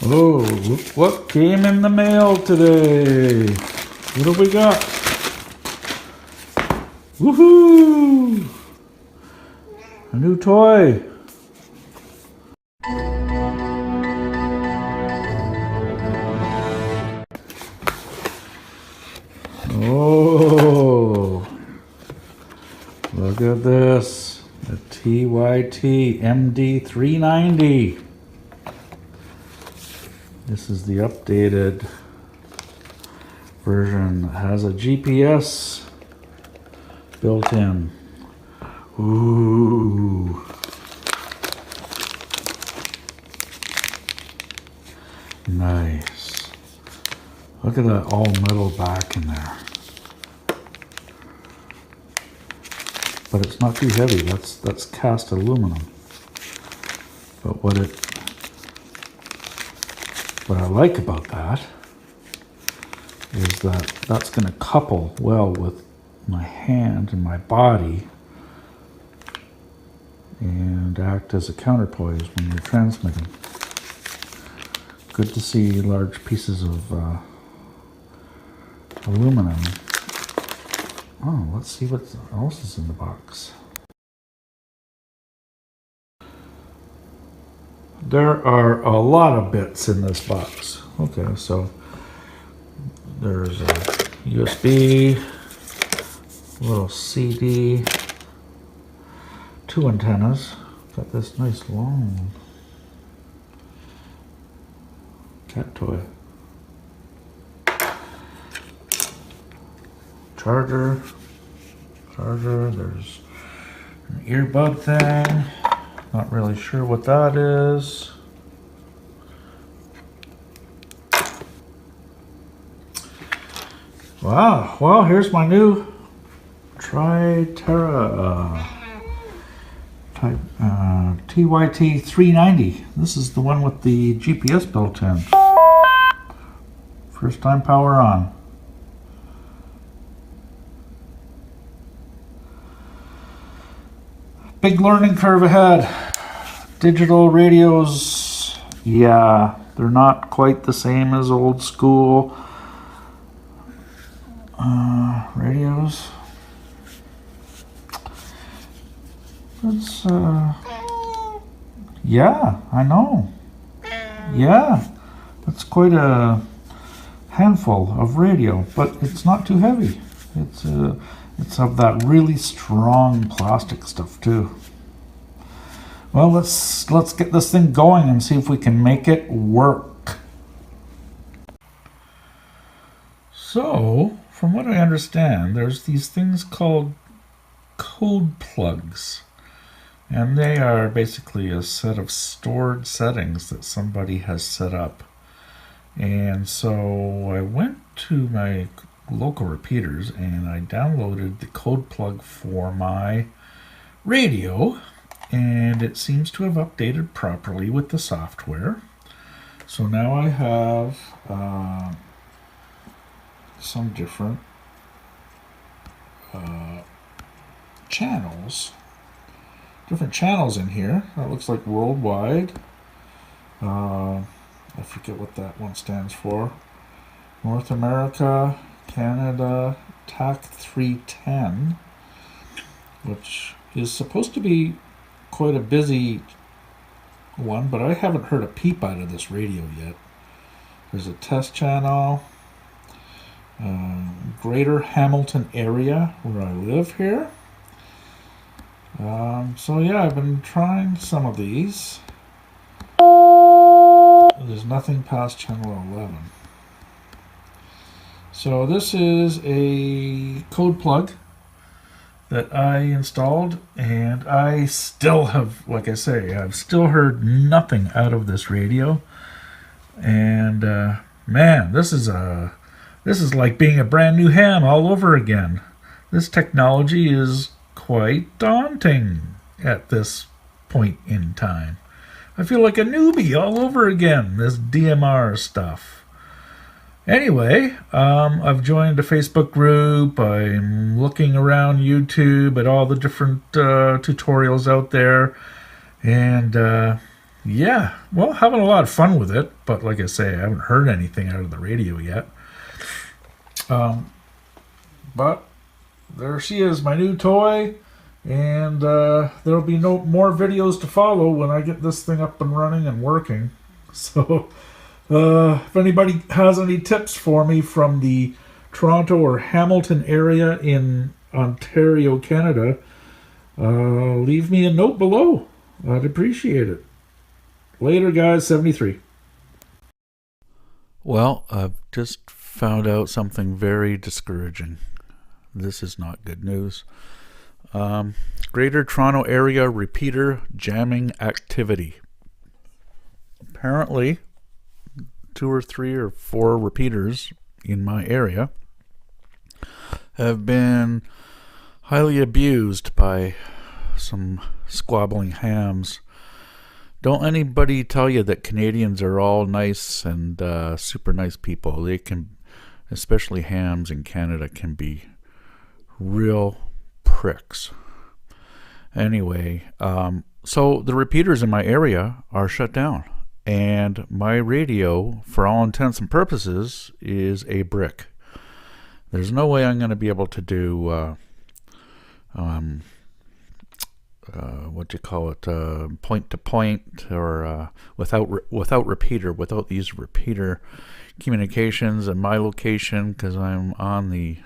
Oh, look what came in the mail today. What have we got? Woohoo! A new toy. Oh, look at this. The TYT MD-390. This is the updated version that has a GPS built in. Ooh. Nice. Look at that all metal back in there. But it's not too heavy. That's cast aluminum. But what I like about that is that that's going to couple well with my hand and my body and act as a counterpoise when you're transmitting. Good to see large pieces of aluminum. Oh, let's see what else is in the box. There are a lot of bits in this box. Okay, so there's a USB, a little CD, 2 antennas. Got this nice long cat toy. Charger, there's an earbud thing. Not really sure what that is. Wow, well, here's my new Tytera TYT 390. This is the one with the GPS built in. First time power on. Big learning curve ahead. Digital radios, yeah, they're not quite the same as old school radios. It's, yeah, I know. Yeah, that's quite a handful of radio, but it's not too heavy. It's of that really strong plastic stuff too. Well, let's get this thing going and see if we can make it work. So, from what I understand, there's these things called code plugs. And they are basically a set of stored settings that somebody has set up. And so I went to my local repeaters and I downloaded the code plug for my radio, and it seems to have updated properly with the software. So now I have some different channels in here. That looks like worldwide. I forget what that one stands for. North America, Canada, TAC 310, which is supposed to be quite a busy one, but I haven't heard a peep out of this radio yet. There's a test channel, Greater Hamilton area where I live here. So yeah, I've been trying some of these. There's nothing past channel 11. So this is a code plug that I installed, and I still have, like I say, I've still heard nothing out of this radio. And man, this is like being a brand new ham all over again. This technology is quite daunting at this point in time. I feel like a newbie all over again, this DMR stuff. Anyway, I've joined a Facebook group. I'm looking around YouTube at all the different tutorials out there. And Yeah, well, having a lot of fun with it, but like I say, I haven't heard anything out of the radio yet. But there she is, my new toy, and there'll be no more videos to follow when I get this thing up and running and working. So, if anybody has any tips for me from the Toronto or Hamilton area in Ontario, Canada, leave me a note below. I'd appreciate it. Later, guys. 73. Well, I've just found out something very discouraging. This is not good news. Greater Toronto Area repeater jamming activity. Apparently, 2 or 3 or 4 repeaters in my area have been highly abused by some squabbling hams. Don't anybody tell you that Canadians are all nice and super nice people. They can, especially hams in Canada, can be real pricks. Anyway, so the repeaters in my area are shut down, and my radio, for all intents and purposes, is a brick. There's no way I'm going to be able to do what you call it, point to point, or without repeater, without these repeater communications at my location, because I'm on the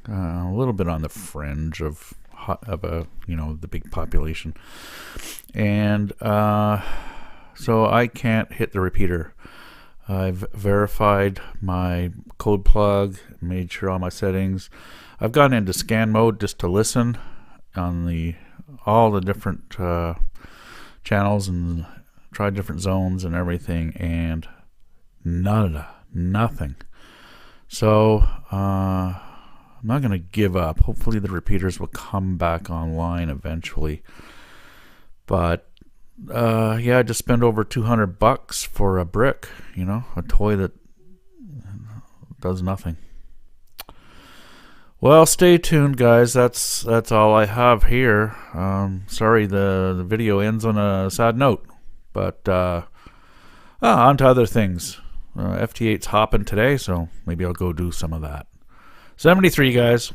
a little bit on the fringe of a the big population, and so I can't hit the repeater. I've verified my code plug, made sure all my settings. I've gone into scan mode just to listen on all the different channels and tried different zones and everything, and nothing. So I'm not going to give up. Hopefully the repeaters will come back online eventually. But yeah, I just spent over $200 for a brick, a toy that does nothing. Well, stay tuned, guys. That's all I have here. Sorry, the video ends on a sad note, but on to other things. FT8's hopping today, so maybe I'll go do some of that. 73, guys.